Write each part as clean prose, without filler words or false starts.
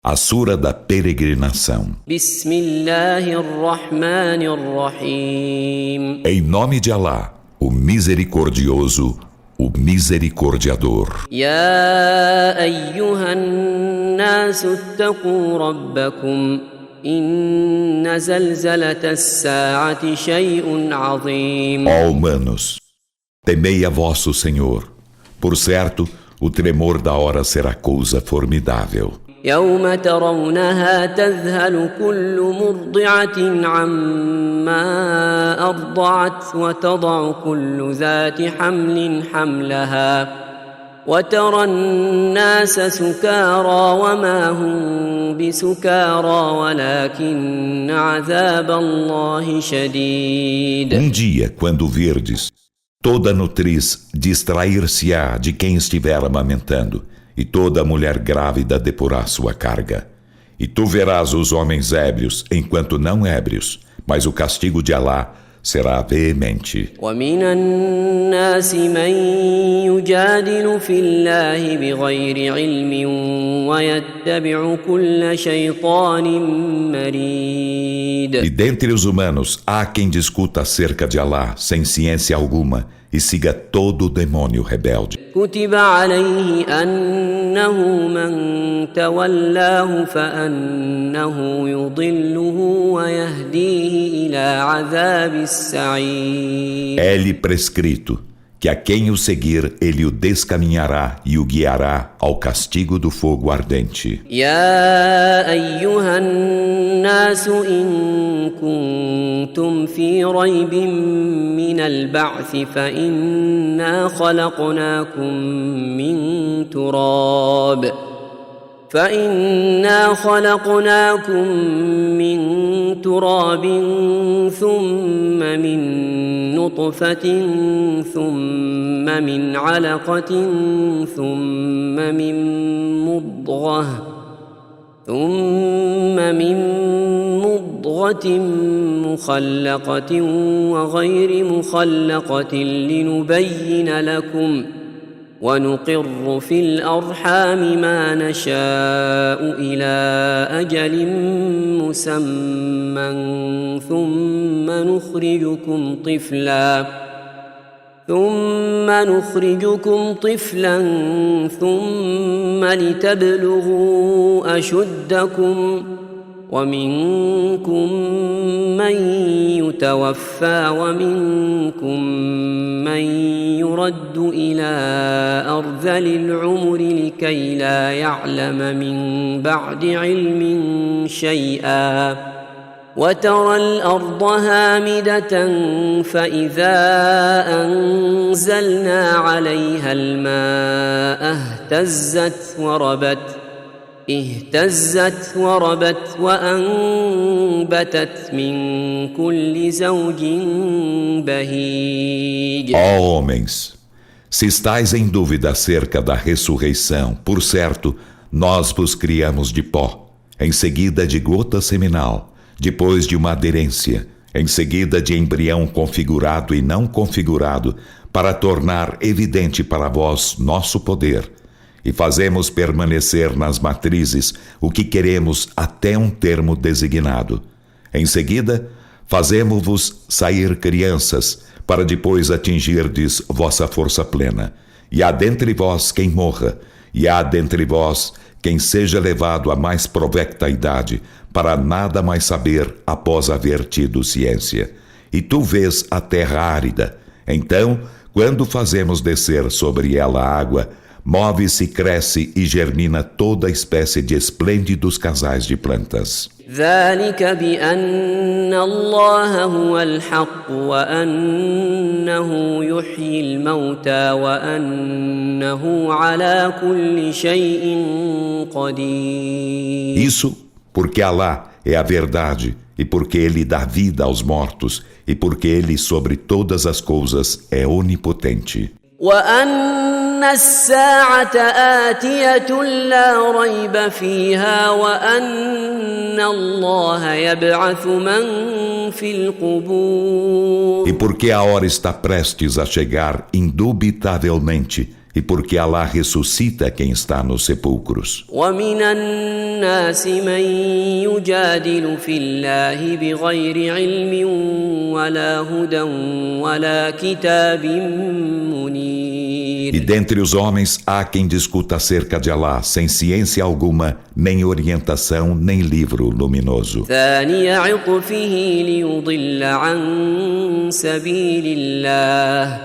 A Sura da Peregrinação. Bismillahirrahmanirrahim. Em nome de Alá, o Misericordioso, o Misericordiador. Ya ayyuhan nasu attaqu rabbakum. Inna zalzalata as-sa'ati shay'un 'azim. Ó humanos, temei a vosso Senhor. Por certo, o tremor da hora será coisa formidável. يوم ترونها تذهل كل مرضعة عما أرضعت وتضع كل ذات حمل حملها وترى الناس سكارى وما هم بسكارى ولكن عذاب الله شديد. Dia, quando virdes, toda nutriz distrair-se-á de quem estiver amamentando, e toda mulher grávida depurá sua carga. E tu verás os homens ébrios enquanto não ébrios, mas o castigo de Alá será veemente. ومن الناس من يجادل في الله بغير علم ويتبع كل شيطان مريد. E dentre os humanos há quem discuta acerca de Alá sem ciência alguma e siga todo demônio rebelde. كتب عليه أنه من تولاه فأنه يضله ويهديه إلى عذاب السعير. É-lhe prescrito que a quem o seguir ele o descaminhará e o guiará ao castigo do fogo ardente. يا أيها الناس إن كنتم في ريب من البعث فإنا خلقناكم من تراب ثم من نطفة ثم من علقة ثم من مضغة مخلقة وغير مخلقة لنبين لكم ونقر في الأرحام ما نشاء إلى أجل مسمى ثم نخرجكم طفلا ثم لتبلغوا أشدكم ومنكم من يتوفى ومنكم من يرد إلى أرذل العمر لكي لا يعلم من بعد علم شيئا وترى الأرض هامدة فإذا أنزلنا عليها الماء اهتزت وربت وأنبتت من كل زوج بهيج. Ó homens, se estáis em dúvida acerca da ressurreição, por certo, nós vos criamos de pó, em seguida de gota seminal, depois de uma aderência, em seguida de embrião configurado e não configurado, para tornar evidente para vós nosso poder. E fazemos permanecer nas matrizes o que queremos até um termo designado. Em seguida, fazemos-vos sair crianças, para depois atingirdes vossa força plena. E há dentre vós quem morra, e há dentre vós quem seja levado à mais provecta idade, para nada mais saber após haver tido ciência. E tu vês a terra árida. Então, quando fazemos descer sobre ela água, move-se, cresce e germina toda espécie de esplêndidos casais de plantas. ذلك بأن الله هو الحق وأنه يحيي الموتى وأنه على كل شيء قدير. Isso porque Alá é a verdade e porque Ele dá vida aos mortos e porque Ele sobre todas as coisas é onipotente. وأن الساعة آتية لا ريب فيها وأن الله يبعث من في القبور. E porque a hora está prestes a chegar indubitavelmente e porque Alá ressuscita quem está nos sepulcros. ومن الناس من يجادل في الله بغير علم ولا هدى ولا كتاب منير. E dentre os homens há quem discuta acerca de Alá sem ciência alguma, nem orientação, nem livro luminoso. ثاني عطفه ليضل عن سبيل الله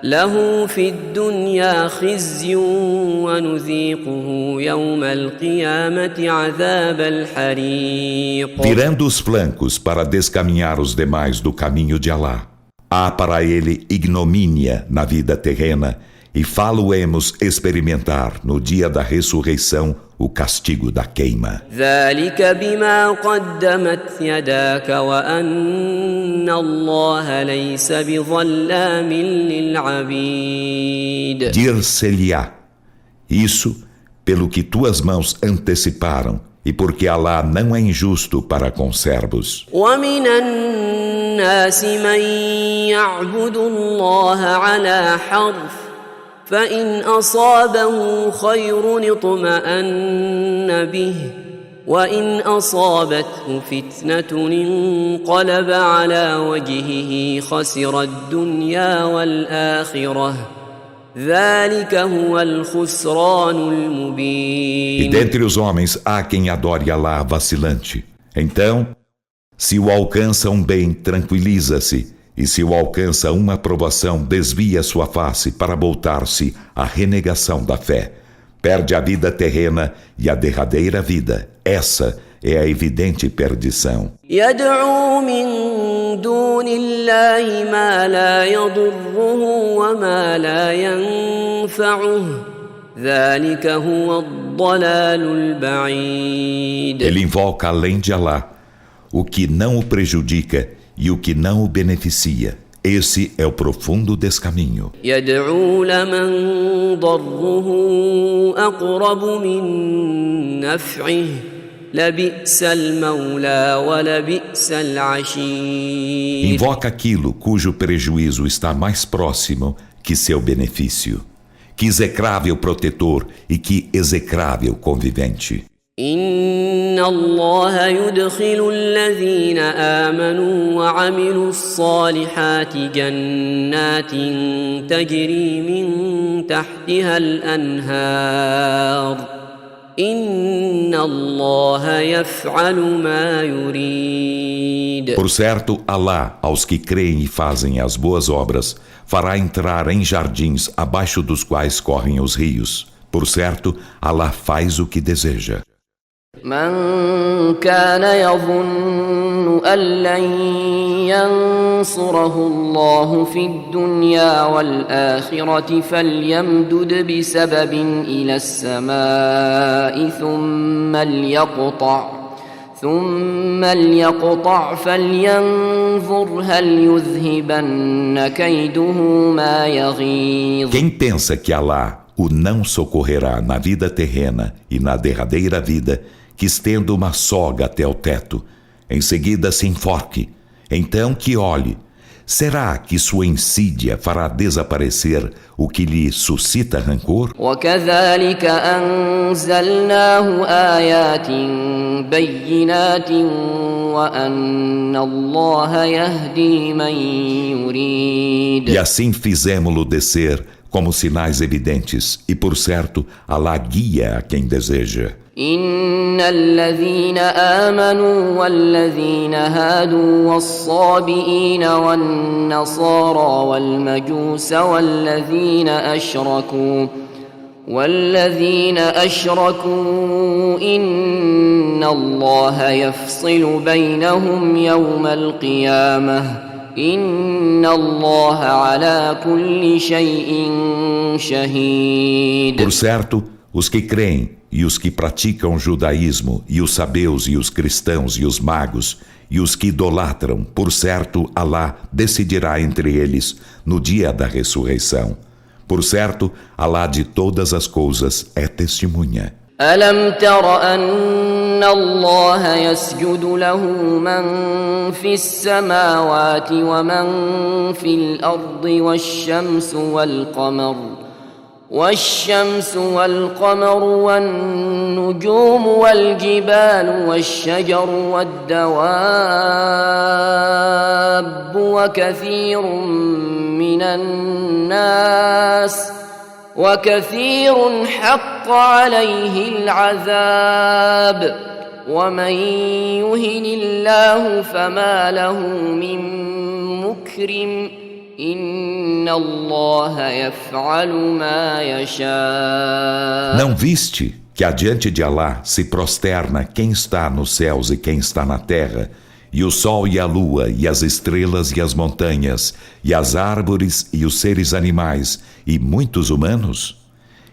له في الدنيا خزي ونذيقه يوم القيامة عذاب الحريق. Virando os flancos para descaminhar os demais do caminho de Alá, há para ele ignomínia na vida terrena, e fá-lo-emos experimentar no dia da ressurreição o castigo da queima. ذلك بما قدمت يداك وأن الله ليس بظلام للعبيد. Dir-se-lhe-á, isso pelo que tuas mãos anteciparam, e porque Alá não é injusto para com servos. ومن الناس من يعبد الله على حرف فإن أصابه خير اطمأن به وإن أصابته فتنة انقلب على وجهه خسر الدنيا والآخرة ذلك هو الخسران E المبين. dentre os homens há quem adore Alá vacilante. Então, se o alcança um bem, tranquiliza-se, e se o alcança uma aprovação, desvia sua face para voltar-se à renegação da fé. Perde a vida terrena e a derradeira vida. Essa é a evidente perdição. يدعو من دون الله ما لا يضره وما لا ينفعه ذلك هو الضلال البعيد. Ele invoca além de Alá o que não o prejudica e o que não o beneficia. Esse é o profundo descaminho. يدعو لمن ضره أقرب من نفعه لبئس المولى ولبئس العشير. Invoca aquilo cujo prejuízo está mais próximo que seu benefício. Que execrável protetor e que execrável convivente. إن الله يدخل الذين آمنوا وعملوا الصالحات جنات تجري من تحتها الأنهار إن الله يفعل ما يريد. Por certo, Alá, aos que creem e fazem as boas obras, fará entrar em jardins abaixo dos quais correm os rios. Por certo, Alá faz o que deseja. من كان يظن أن لن ينصره الله في الدنيا والآخرة فليمدد بسبب إلى السماء ثم ليقطع فلينظر هل يذهبن كيده ما يغيظ. Quem pensa que Alá o não socorrerá na vida terrena e na derradeira vida, que estenda uma soga até o teto, em seguida se enforque, então que olhe, será que sua insídia fará desaparecer o que lhe suscita rancor? وكذلك أنزلناه آيات بينات وأن الله يهدي من يريد. E assim fizemo-lo descer como sinais evidentes, e por certo, Alá guia a quem deseja. إن الذين آمنوا والذين هادوا والصابئين والنصارى والمجوس والذين أشركوا إن الله يفصل بينهم يوم القيامة إن الله على كل شيء شهيد. Por certo, os que creem e os que praticam o judaísmo, e os sabeus e os cristãos e os magos, e os que idolatram, por certo, Alá decidirá entre eles no dia da ressurreição. Por certo, Alá de todas as coisas é testemunha. ألم تر أن الله يسجد له من في السماوات ومن في الأرض والشمس والشمس والقمر والنجوم والجبال والشجر والدواب وكثير حق عليه العذاب ومن يهن الله فما له من مكرم إن الله يفعل ما يشاء. Não viste que adiante de Alá se prosterna quem está nos céus e quem está na terra, e o sol e a lua, e as estrelas e as montanhas, e as árvores e os seres animais, e muitos humanos?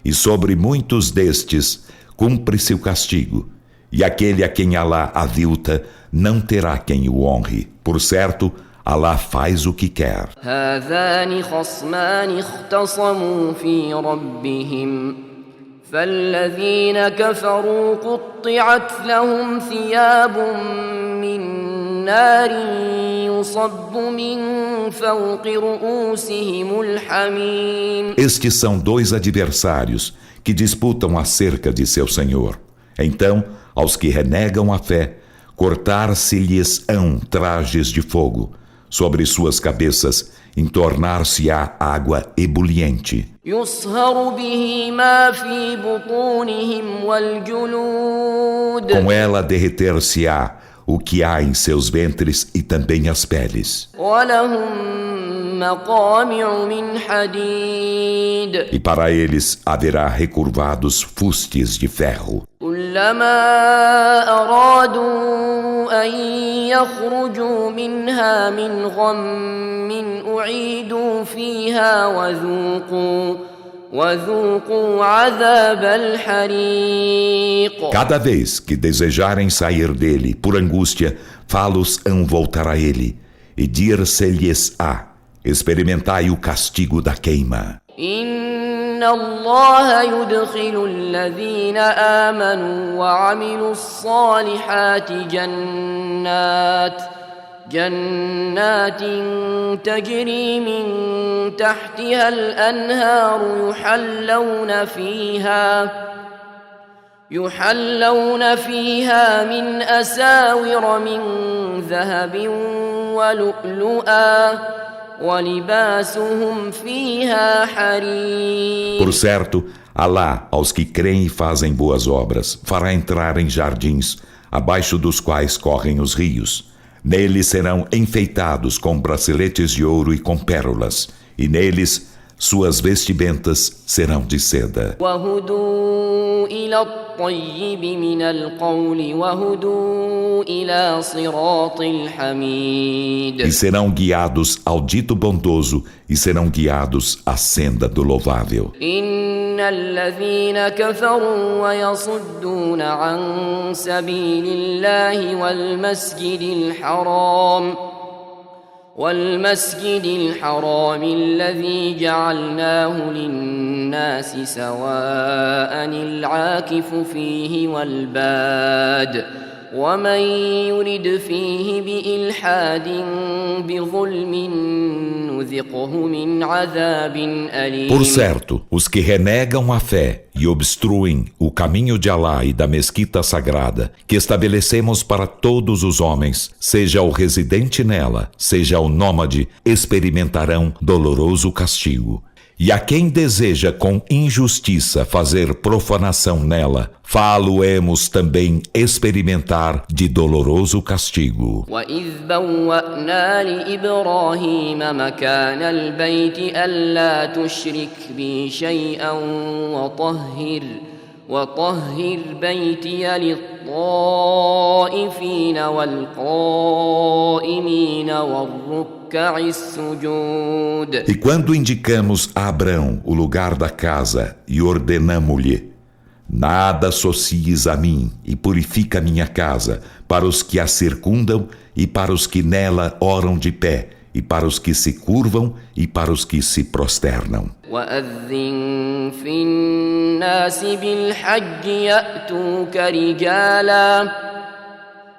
E sobre muitos destes cumpre-se o castigo, e aquele a quem Alá avilta não terá quem o honre. Por certo, Alá faz o que quer. هذان خصمان اختصموا في ربهم فالذين كفروا قطعت لهم ثياب من نار يصب من فوق رؤوسهم الحميم. Estes são dois adversários que disputam acerca de seu Senhor. Então, aos que renegam a fé, cortar-se-lhes-ão trajes de fogo. Sobre suas cabeças entornar-se-á água ebuliente. يصهر به ما في بطونهم والجلود. Com ela derreter-se-á o que há em seus ventres e também as peles. ولهم مقامع من حديد. E para eles haverá recurvados fustes de ferro. كلما أرادوا أن يخرجوا منها من غم أعيدوا فيها وذوقوا عذاب الحريق. Cada vez que desejarem sair dele por angústia, falos-ão voltar a ele, e dir-se-lhes-á: experimentai o castigo da queima. إن الله يدخل الذين آمنوا وعملوا الصالحات جنات تجري من تحتها الأنهار يحلون فيها من أساور من ذهب ولؤلؤا وَلِبَاسُهُمْ فِيهَا حَرِيرٌ. Por certo, Alá, aos que creem e fazem boas obras, fará entrar em jardins, abaixo dos quais correm os rios. Neles serão enfeitados com braceletes de ouro e com pérolas, e neles suas vestimentas serão de seda. وَهُدُوا إِلَى الطَّيِّبِ مِنَ الْقَوْلِ وَهُدُوا إِلَى صِرَاطِ الْحَمِيدِ. E serão guiados ao dito bondoso, e serão guiados à senda do louvável. إِنَّ الَّذِينَ كَفَرُوا وَيَصُدُّونَ عَن سَبِيلِ اللَّهِ والمسجد الحرام الذي جعلناه للناس سواء العاكف فيه والباد ومن يرد فيه بإلحاد بظلم نذقه من عذاب أليم. Por certo, os que renegam a fé e obstruem o caminho de Alá e da mesquita sagrada, que estabelecemos para todos os homens, seja o residente nela, seja o nômade, experimentarão doloroso castigo. E a quem deseja com injustiça fazer profanação nela, fá-lo-emos também experimentar de doloroso castigo. وَإِذْ بَوَّأْنَا لِإِبْرَاهِيمَ مَكَانَ الْبَيْتِ أَلَّا تُشْرِكْ بِي شَيْئًا وطهر بيتي للطائفين والقائمين والركع السجود. E quando indicamos a Abrão o lugar da casa e ordenamo-lhe: nada associes a mim e purifica minha casa, para os que a circundam e para os que nela oram de pé, e para os que se curvam e para os que se prosternam. وَأَذِّن فِي النَّاسِ بِالْحَجِّ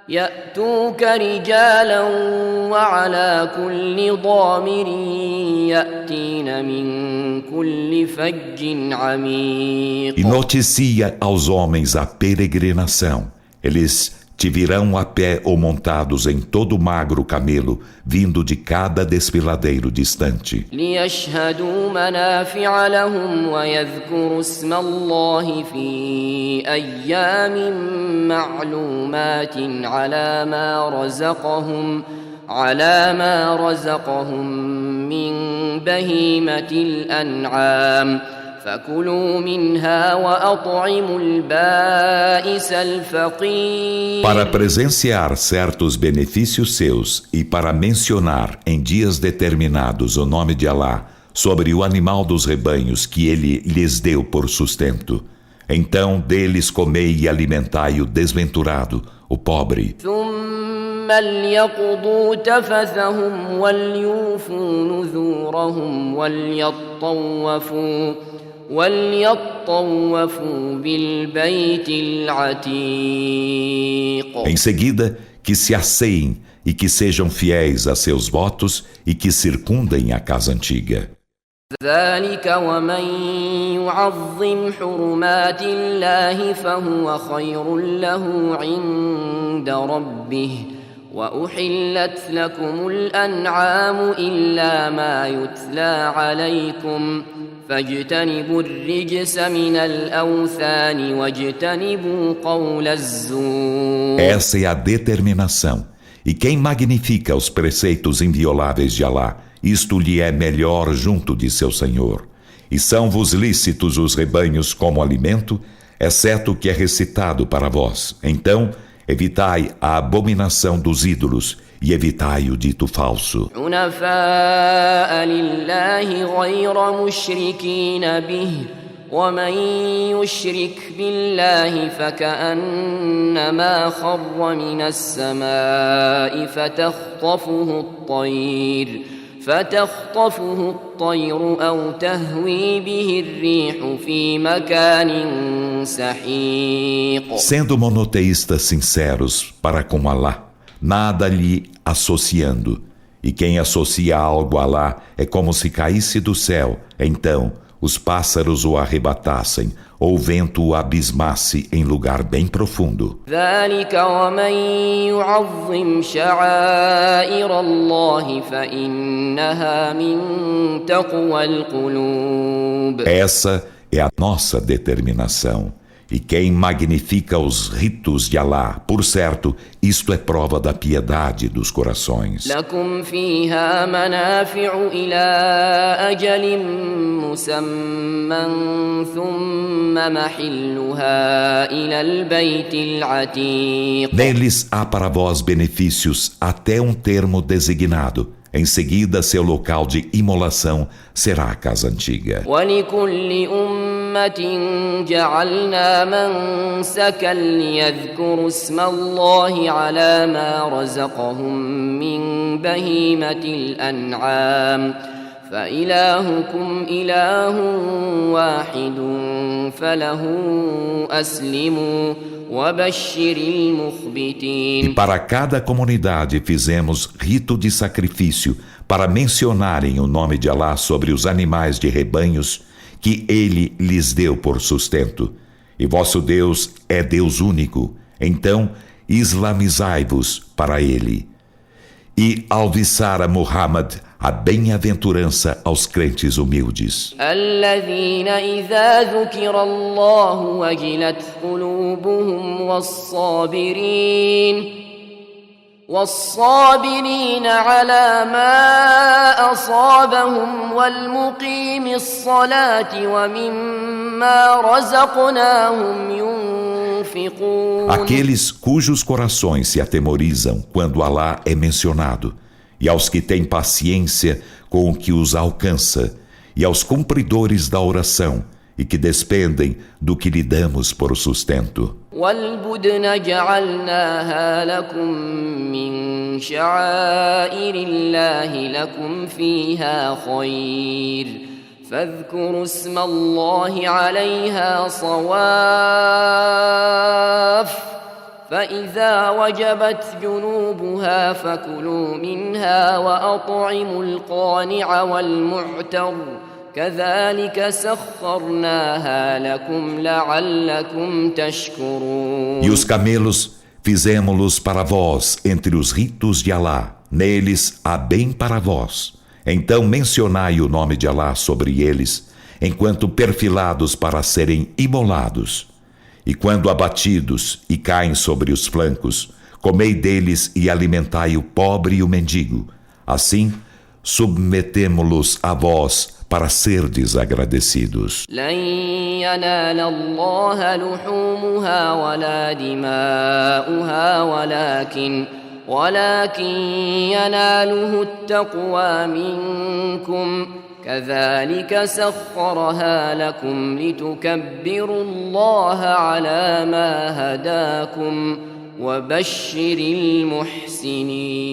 يأتوك رجالا وعلى كل ضامر يأتين من كل فج عميق. E noticia aos homens a peregrinação. Eles te virão a pé ou montados em todo magro camelo, vindo de cada desfiladeiro distante. ليشهدوا منافع لهم ويذكروا اسم الله في أيام معلومات على ما رزقهم من بهيمة الأنعام فكلوا منها وأطعموا البائس الفقير. Para presenciar certos benefícios seus e para mencionar em dias determinados o nome de Alá sobre o animal dos rebanhos que ele lhes deu por sustento. Então deles comei e alimentai o desventurado, o pobre. ثم ليقضوا تفثهم وليوفوا نذورهم وليطوفوا بالبيت العتيق. Em seguida, que se asseiem e que sejam fiéis a seus votos e que circundem a casa antiga. ذلك ومن يعظم حرمات الله فهو خير له عند ربه وأحلت لكم الأنعام إلا ما يتلى عليكم فاجتنبوا الرجس من الأوثان واجتنبوا قول الزور. Essa é a determinação. E quem magnifica os preceitos invioláveis de Alá, isto lhe é melhor junto de seu Senhor. E são-vos lícitos os rebanhos como alimento, exceto o que é recitado para vós. Então, evitai a abominação dos ídolos e evitai o dito falso. حنفاء لله غير مشركين به ومن يشرك بالله فكأنما خر من السماء فتخطفه الطير أو تهوي به الريح في مكان سحيق. Sendo monoteístas sinceros para com Alá, nada lhe associando, e quem associa algo a Alá é como se caísse do céu, então os pássaros o arrebatassem, ou o vento o abismasse em lugar bem profundo. ذلك ومن يعظم شعائر الله فإنها من تقوى القلوب. Essa é a nossa determinação. E quem magnifica os ritos de Alá, por certo, isto é prova da piedade dos corações. لكم فيها منافع إلى أجل مسمى ثم محلها إلى البيت العتيق. Neles há para vós benefícios até um termo designado. Em seguida, seu local de imolação será a casa antiga. ولكل أمة جعلنا منسكا ليذكروا اسم الله على ما رزقهم من بهيمة الأنعام فإلهكم إله واحد فله أسلموا وبشر المخبتين. E para cada comunidade fizemos rito de sacrifício para mencionarem o nome de Alá sobre os animais de rebanhos que ele lhes deu por sustento. E vosso Deus é Deus único, então islamizai-vos para ele. E alviçar a Muhammad a bem-aventurança aos crentes humildes. الذين إذا ذكر الله وجلت قلوبهم والصابرين على ما أصابهم والمقيم الصلاة ومما رزقناهم ينفقون. Aqueles cujos corações se atemorizam quando Alá é mencionado, e aos que têm paciência com o que os alcança, e aos cumpridores da oração, e que despendem do que lhe damos por sustento. والبدن جعلناها لكم من شعائر الله لكم فيها خير فاذكروا اسم الله عليها صواف فإذا وجبت جنوبها فكلوا منها وأطعموا القانع والمعتر كذلك سخرناها لكم لعلكم تشكرون. E os camelos fizemo-los para vós entre os ritos de Alá. Neles há bem para vós. Então mencionai o nome de Alá sobre eles, enquanto perfilados para serem imolados. E quando abatidos e caem sobre os flancos, comei deles e alimentai o pobre e o mendigo. Assim, submetemo-los a vós para serdes agradecidos. لن ينال الله لحومها ولا دماؤها ولكن يناله التقوى منكم كذلك سخرها لكم لتكبروا الله على ما هداكم وبشر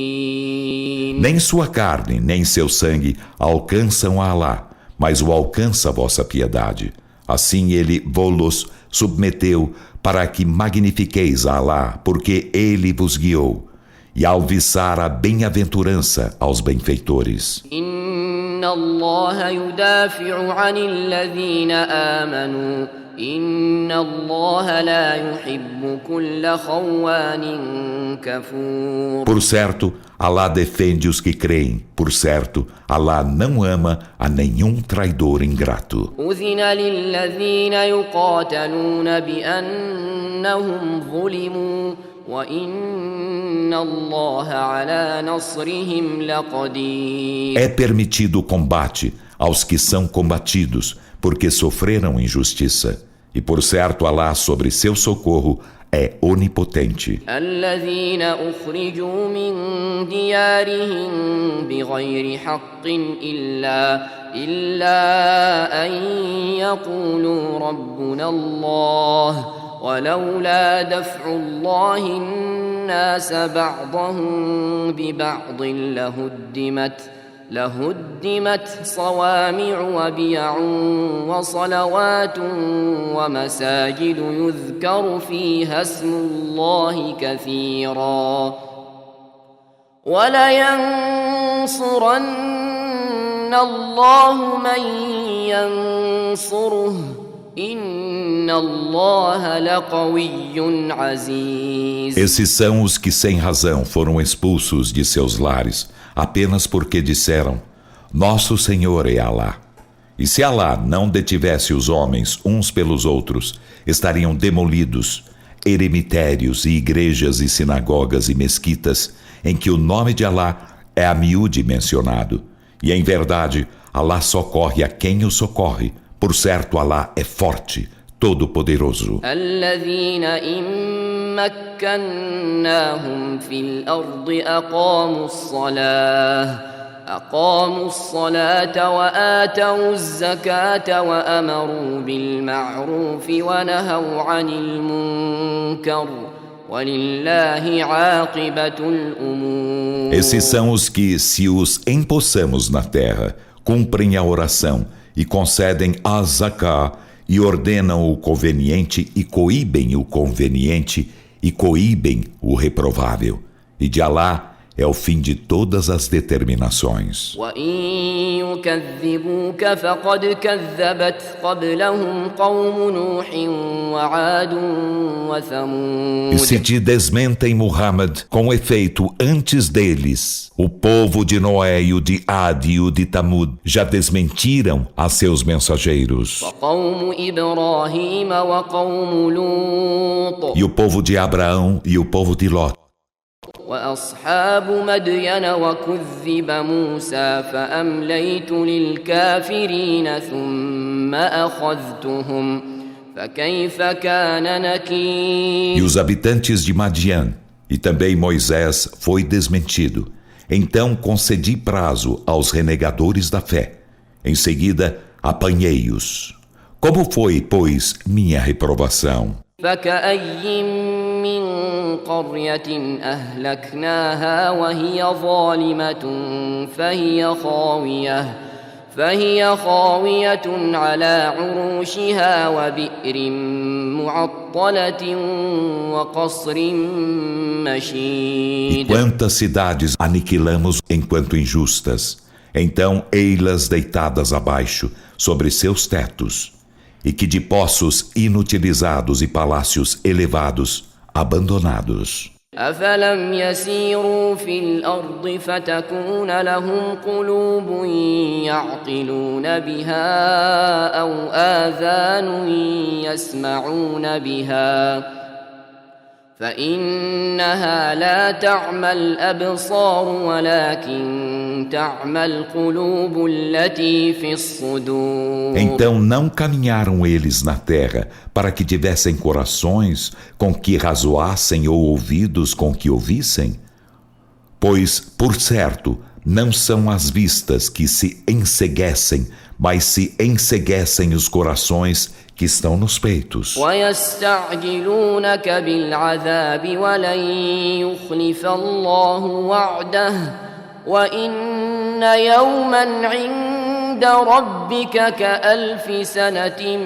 المحسنين. Nem sua carne, nem seu sangue alcançam a Alá, mas o alcança a vossa piedade. Assim ele vô-los submeteu para que magnifiqueis a Alá, porque ele vos guiou, e alviçar a bem-aventurança aos benfeitores. إن الله يدافع عن الذين آمنوا إن الله لا يحب كل خوان كفور. Por certo, Alá defende os que creem. Por certo, Alá não ama a nenhum traidor ingrato. أذن للذين يقاتلون بأنهم ظلموا وإن الله على نصرهم لقدير. É permitido o combate aos que são combatidos, porque sofreram injustiça. E por certo, Alá sobre seu socorro é onipotente. الذين أخرجوا من ديارهم بغير حق إلا أن يقولوا ربنا الله ولولا دفع الله الناس بعضهم ببعض لهدمت صوامع وبيع وصلوات ومساجد يذكر فيها اسم الله كثيرا ولينصرن الله من ينصره إن الله لقوي عزيز. Esses são os que sem razão foram expulsos de seus lares, apenas porque disseram: Nosso Senhor é Alá. E se Alá não detivesse os homens uns pelos outros, estariam demolidos eremitérios e igrejas e sinagogas e mesquitas em que o nome de Alá é a miúde mencionado. E em verdade, Alá socorre a quem o socorre. Por certo, Alá é forte, todo-poderoso. الذين إن مكناهم في الأرض أقاموا الصلاة وآتوا الزكاة وأمروا بالمعروف ونهوا عن المنكر ولله عاقبة الأمور. Esses são os que, se os empossamos na terra, cumprem a oração e concedem a zaká e ordenam o conveniente e coíbem o conveniente e coíbem o reprovável. E de Alá é o fim de todas as determinações. وَإِن يُكَذِّبُوكَ فَقَدْ كَذَّبَتْ قَبْلَهُمْ قَوْمُ نُوحٍ وَعَادٌ وَثَمُودَ. E se te desmentem, Muhammad, com efeito, antes deles, o povo de Noé e o de Ad e o de Tamud já desmentiram a seus mensageiros. وَقَوْمُ إِبْرَاهِيمَ وَقَوْمُ لُوطٍ E o povo de Abraão e o povo de Ló. وأصحاب مدين وكذب موسى فأمليت للكافرين ثم أخذتهم فكيف كان نكير. E os habitantes de Madian, e também Moisés foi desmentido. Então concedi prazo aos renegadores da fé. Em seguida, apanhei-os. Como foi, pois, minha reprovação? فكأي من قرية أهلكناها وهي ظالمة فهي خاوية على عروشها وبئر معطلة مُّبَطَّلَةٍ وَقَصْرٍ E مَّشِيدٍ. quantas cidades aniquilamos enquanto injustas? Então ei-las deitadas abaixo, sobre seus tetos, e que de poços inutilizados e palácios elevados, abandonados. أَفَلَمْ يَسِيرُوا فِي الْأَرْضِ فَتَكُونَ لَهُمْ قُلُوبٌ يَعْقِلُونَ بِهَا أَوْ آذَانٌ يَسْمَعُونَ بِهَا فإنها لا تعمى الأبصار ولكن تعمى القلوب التي في الصدور. Então não caminharam eles na terra para que tivessem corações com que razoassem ou ouvidos com que ouvissem? Pois, por certo, não são as vistas que se enceguecem, mas se enceguecem os corações que estão nos peitos. ويستعجلونك بالعذاب ولن يخلف الله وعده وإن يوما عند ربك كألف سنة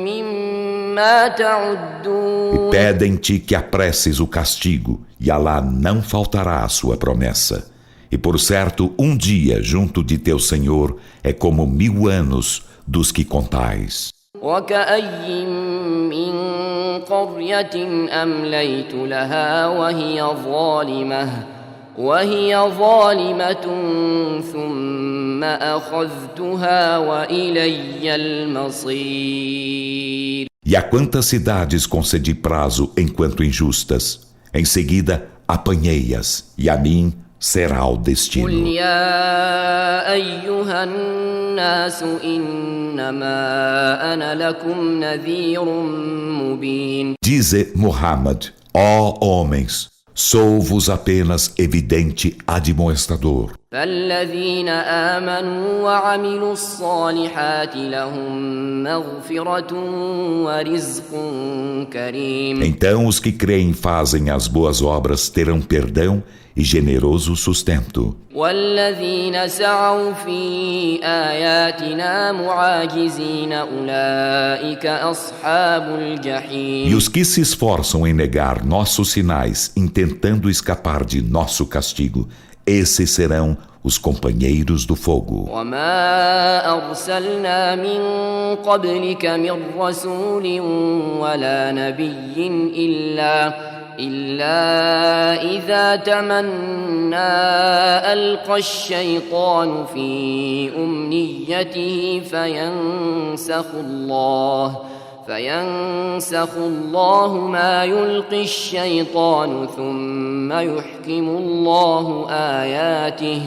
مما تعدون. E pedem-te que apresses o castigo, e Alá não faltará a sua promessa. E por certo, um dia junto de teu Senhor é como 1000 anos dos que contais. وكأي من قرية أمليت لها وهي ظالمة ثم أخذتها وإلي المصير. E a quantas cidades concedi prazo enquanto injustas? Em seguida, apanhei-as, e a mim será o قل destino. يا أيها الناس إنما أنا لكم نذير مبين. Dize Muhammad, ó homens, sou-vos apenas evidente admoestador. فالذين آمنوا وعملوا الصالحات لهم مغفرة ورزق كريم. Então os que creem e fazem as boas obras terão perdão e generoso sustento. والذين سعوا في آياتنا معاجزين أولئك أصحاب الجحيم. E os que se esforçam em negar nossos sinais, intentando escapar de nosso castigo, esses serão os companheiros do fogo. وما أرسلنا من قبلك من رسول ولا نبي إلا إذا تمنى ألقى الشيطان في أمنيته فينسخ الله ما يلقي الشيطان ثم يحكم الله آياته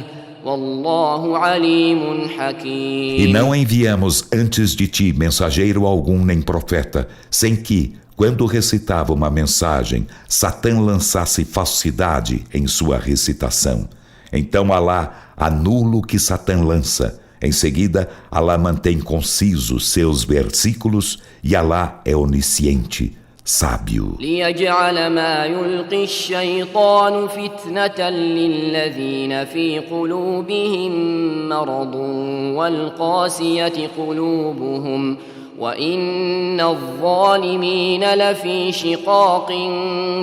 والله عليم حكيم. E não enviamos antes de ti mensageiro algum nem profeta, sem que, quando recitava uma mensagem, Satã lançasse falsidade em sua recitação. Então Alá anula o que Satã lança. Em seguida, Alá mantém concisos seus versículos e Alá é onisciente, sábio. ليجعل ما يلقي الشيطان فتنة للذين في قلوبهم مرض والقاسية قلوبهم وإن الظالمين لفي شقاق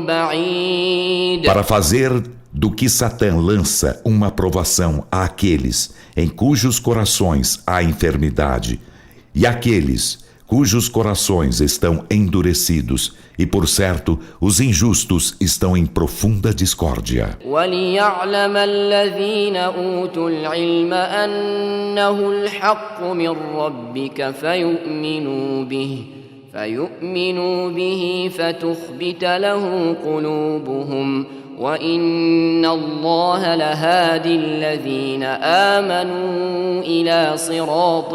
بعيد. Para fazer do que Satã lança uma provação àqueles em cujos corações há enfermidade e àqueles cujos corações estão endurecidos, e por certo os injustos estão em profunda discórdia. وَلِيَعْلَمَ الَّذِينَ أُوتُوا الْعِلْمَ أَنَّهُ الْحَقُّ مِنْ رَبِّكَ فيؤمنوا به فتخبت له قلوبهم وإن الله لهادي الذين آمنوا إلى صراط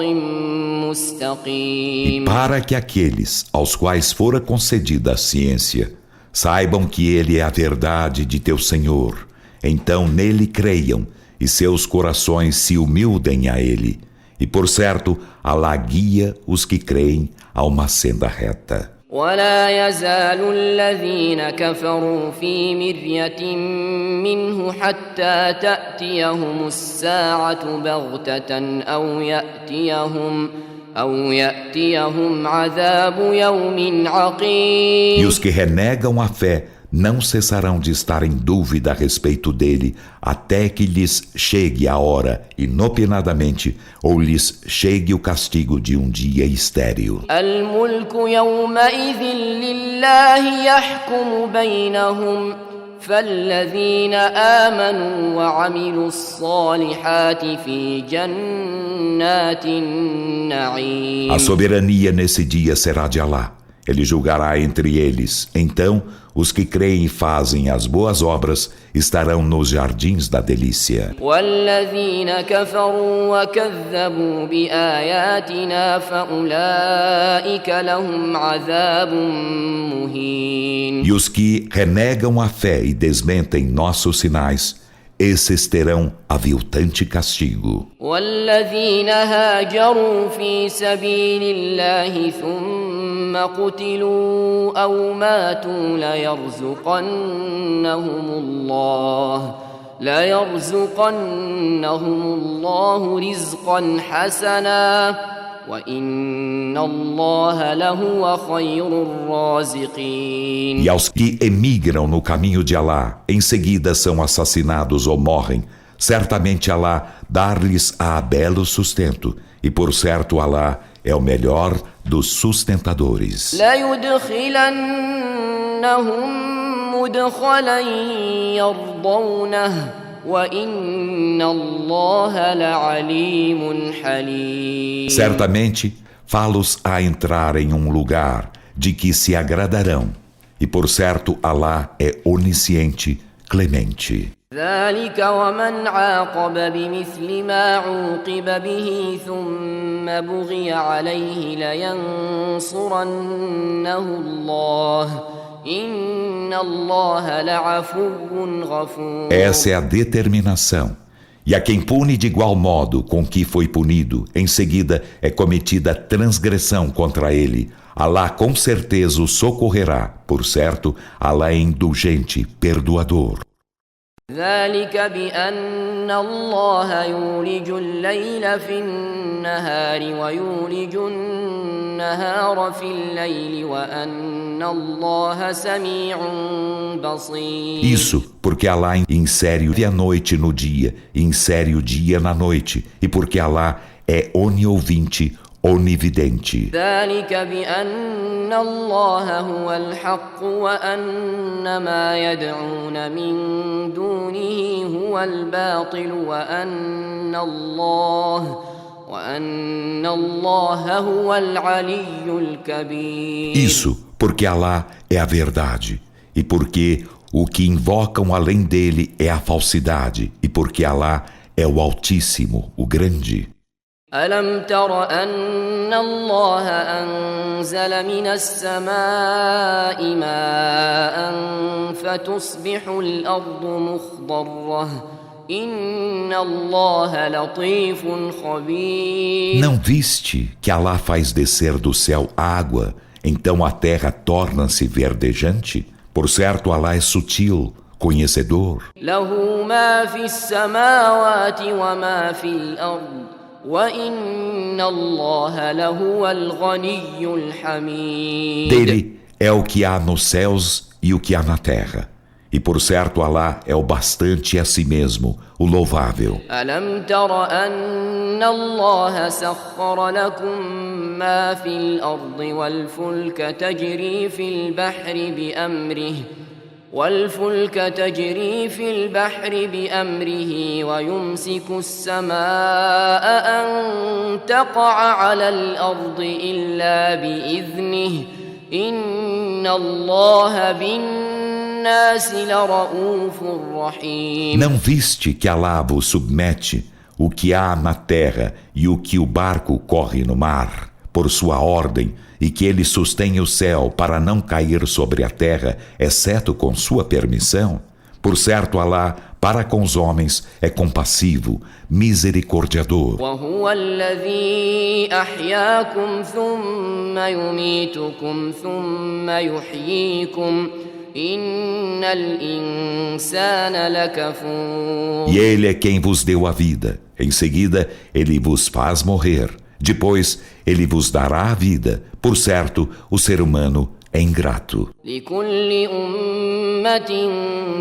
مستقيم. E para que aqueles aos quais fora concedida a ciência saibam que ele é a verdade de teu Senhor, então nele creiam e seus corações se humildem a ele. E por certo, Alá guia os que creem a uma senda reta. ولا يزال الذين كفروا في مرية منه حتى تأتيهم الساعة بغتة أو يأتيهم عذاب يوم عقيم. E os que renegam a fé não cessarão de estar em dúvida a respeito dele, até que lhes chegue a hora, inopinadamente, ou lhes chegue o castigo de um dia estéril. الملك يومئذ لله يحكم بينهم فالذين آمنوا وعملوا الصالحات في جنات النعيم. A soberania nesse dia será de Alá. Ele julgará entre eles. Então, os que creem e fazem as boas obras estarão nos jardins da delícia. والذين كفروا وكذبوا بآياتنا فأولئك لهم عذاب مهين. E os que renegam a fé e desmentem nossos sinais, esses terão aviltante castigo. والذين هاجروا في سبيل الله ثم قتلوا أو ماتوا ليرزقنهم الله رزقا حسنا وإن الله لهو خير الرازقين. E aos que emigram no caminho de Alá, em seguida são assassinados ou morrem, certamente Alá dar-lhes-á belo sustento, e por certo Alá é o melhor dos sustentadores. ليدخلنهم مدخلا يرضونه وإن الله لعليم حليم. Certamente, fá-los a entrar em um lugar de que se agradarão, e por certo Alá é onisciente, clemente. ذلك ومن عاقب بمثل ما عوقب به ثم بغي عليه لينصرنه الله إن الله لعفو غفور. Essa é a determinação. E a quem pune de igual modo com que foi punido, em seguida é cometida transgressão contra ele, Alá com certeza o socorrerá. Por certo, Alá é indulgente, perdoador. ذلك بأن الله يولج الليل في النهار ويولج النهار في الليل وأن الله سميع بصير. Isso porque Alá insere a noite no dia e insere o dia na noite, e porque Alá é oniovinte, onividente. ذلك بأن الله هو الحق وأن ما يدعون من دونه هو الباطل وأن الله هو العلي الكبير. Isso porque Alá é a verdade, e porque o que invocam além dele é a falsidade, e porque Alá é o Altíssimo, o Grande. ألم تر أن الله أنزل من السماء ماء فتصبح الأرض مخضرة إن الله لطيف خبير. Não viste que Alá faz descer do céu água, então a terra torna-se verdejante? Por certo, Alá é sutil, conhecedor. له ما في السماوات وما في الأرض وإن الله لهو الغني الحميد. Dele é o que há nos céus e o que há na terra. E por certo Alá é o bastante a si mesmo, o louvável. ألم تر أن الله سخر لكم ما في الأرض والفلك تجري في البحر بأمره ويمسك السماء أن تقع على الأرض إلا بإذنه إن الله بالناس لرؤوف رحيم. Não viste que Alá vos submete o que há na terra e o que o barco corre no mar, por sua ordem, e que ele sustém o céu para não cair sobre a terra, exceto com sua permissão? Por certo, Alá, para com os homens, é compassivo, misericordiador. وهو الذي أحياكم ثم يميتكم ثم يحييكم إن الإنسان لكفور. E ele é quem vos deu a vida. Em seguida, ele vos faz morrer. Depois ele vos dará a vida. Por certo, o ser humano é ingrato. لكل أمة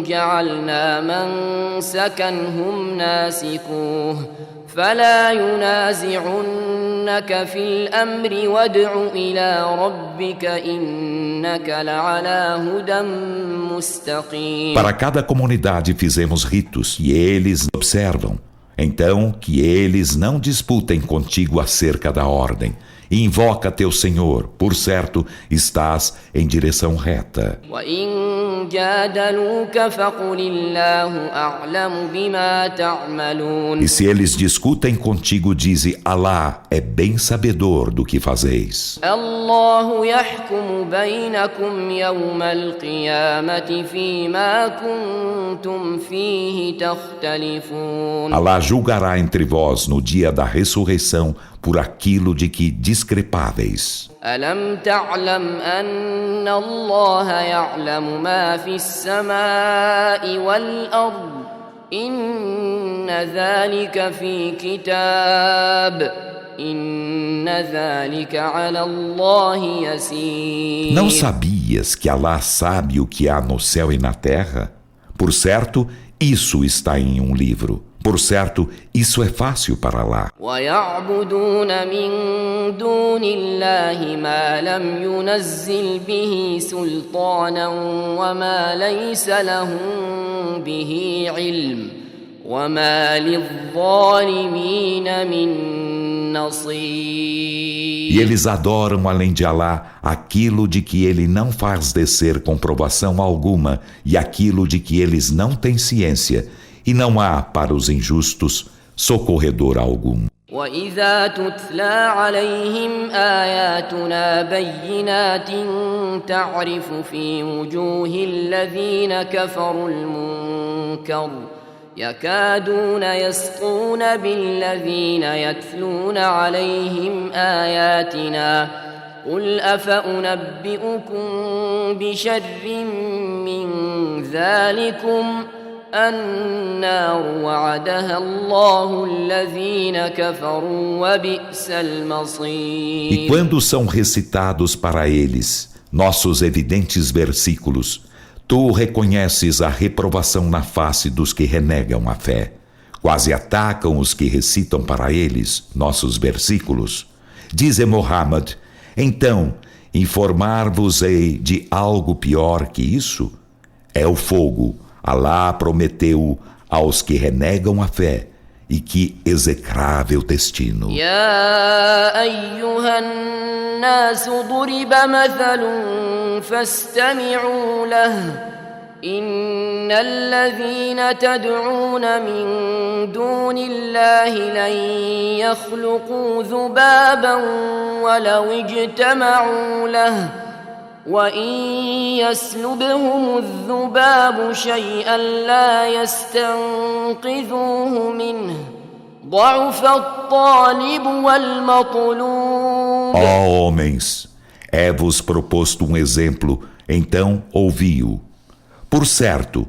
جعلنا منسكا هم ناسكوه فلا ينازعنك في الأمر وادع إلى ربك إنك لعلى هدى مستقيم. Para cada comunidade fizemos ritos e eles observam. Então, que eles não disputem contigo acerca da ordem. E invoca teu Senhor, por certo, estás em direção reta. وإن جادلوك فقل الله أعلم بما تعملون. E se eles discutem contigo, dize: Alá é bem sabedor do que fazeis. الله يحكم بينكم يوم القيامة فيما كنتم فيه تختلفون. Alá julgará entre vós no dia da ressurreição por aquilo de que discrepáveis. ألم تعلم أن الله يعلم ما في السماء والأرض إن ذلك في كتاب إن ذلك على الله يسير. Não sabias que Alá sabe o que há no céu e na terra? Por certo, isso está em um livro. Por certo, isso é fácil para Alá. ويعبدون من دون الله ما لم ينزل به سلطانا وما ليس لهم به علم وما للظالمين من نصير. E eles adoram além de Alá aquilo de que ele não faz descer comprovação alguma e aquilo de que eles não têm ciência. E não há para os injustos socorredor algum. وإذا تتلى عليهم آياتنا بينات تعرف في وجوه الذين كفروا المنكر يكادون يسطون بالذين يتلون عليهم آياتنا قل أفأنبئكم بشر من ذلكم النار وعدها الله الذين كفروا وبئس المصير. E quando são recitados para eles nossos evidentes versículos, tu reconheces a reprovação na face dos que renegam a fé. Quase atacam os que recitam para eles nossos versículos. Diz Muhammad: então, informar-vos-ei de algo pior que isso? É o fogo. Alá prometeu aos que renegam a fé e que execrável destino. يا أيها الناس ضرب مثل فاستمعوا له إن الذين تدعون من دون الله لن يخلقوا ذبابا ولو اجتمعوا له وإن يسلبهم الذباب شيئا لا يستنقذوه منه ضعف الطالب والمطلوب. Ó homens, é-vos proposto um exemplo, então ouvi-o. Por certo,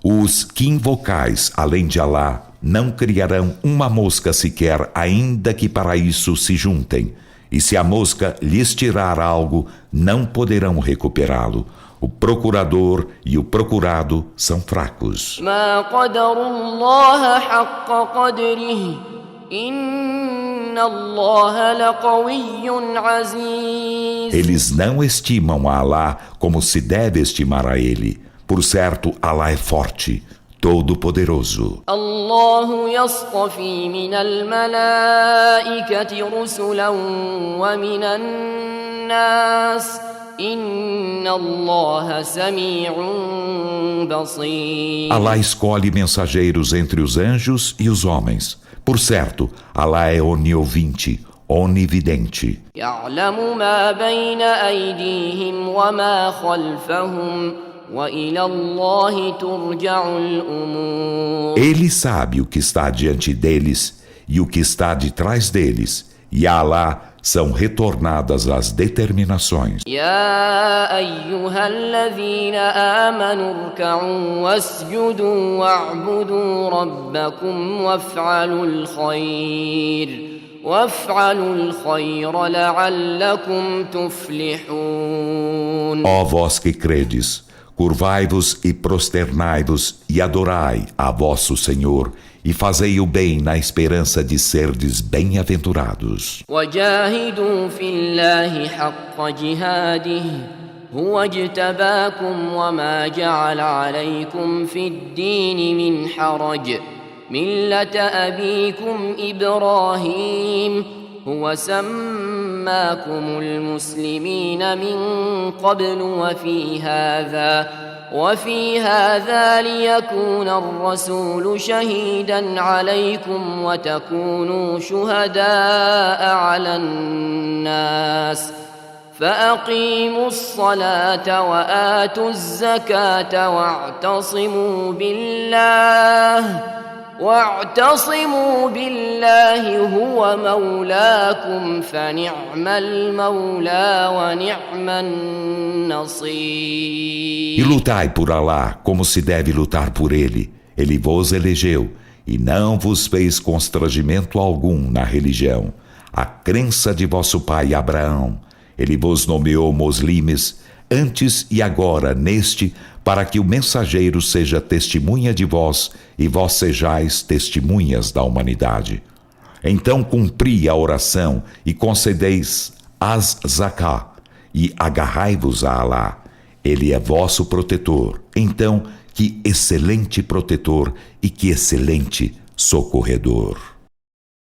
os que invocais além de Alá não criarão uma mosca sequer, ainda que para isso se juntem. E se a mosca lhes tirar algo, não poderão recuperá-lo. O procurador e o procurado são fracos. ما قدروا الله حق قدره إن الله لقوي عزيز. Eles não estimam a Alá como se deve estimar a ele. Por certo, Alá é forte, todo-poderoso. الله يصطفي من الملائكة رسلا ومن الناس إن الله سميع بصير. Alá escolhe mensageiros entre os anjos e os homens. Por certo, Alá é oniovinte, onividente. يعلم ما بين أيديهم وما خلفهم وإلى الله ترجع الأمور. Ele sabe o que está diante deles e o que está de trás deles, e a Alá são retornadas as determinações. يا أيها الذين آمنوا اركعوا واسجدوا واعبدوا ربكم وافعلوا الخير وافعلوا الخير لعلكم تفلحون. Ó vós que credes, curvai-vos e prosternai-vos e adorai a vosso Senhor e fazei o bem na esperança de serdes bem-aventurados. وجاهدوا في الله حق جهاده هو اجتباكم وما جعل عليكم في الدين من حرج ملة أبيكم إبراهيم هو سماكم المسلمين من قبل وفي هذا ليكون الرسول شهيدا عليكم وتكونوا شهداء على الناس فأقيموا الصلاة وآتوا الزكاة واعتصموا بالله هو مولاكم فنعم المولى ونعم النصير. E lutai por Alá como se deve lutar por Ele. Ele vos elegeu e não vos fez constrangimento algum na religião. A crença de vosso pai Abraão. Ele vos nomeou moslimes antes e agora neste, para que o mensageiro seja testemunha de vós e vós sejais testemunhas da humanidade. Então cumpri a oração e concedeis as zaká e agarrai-vos a Alá. Ele é vosso protetor. Então, que excelente protetor e que excelente socorredor.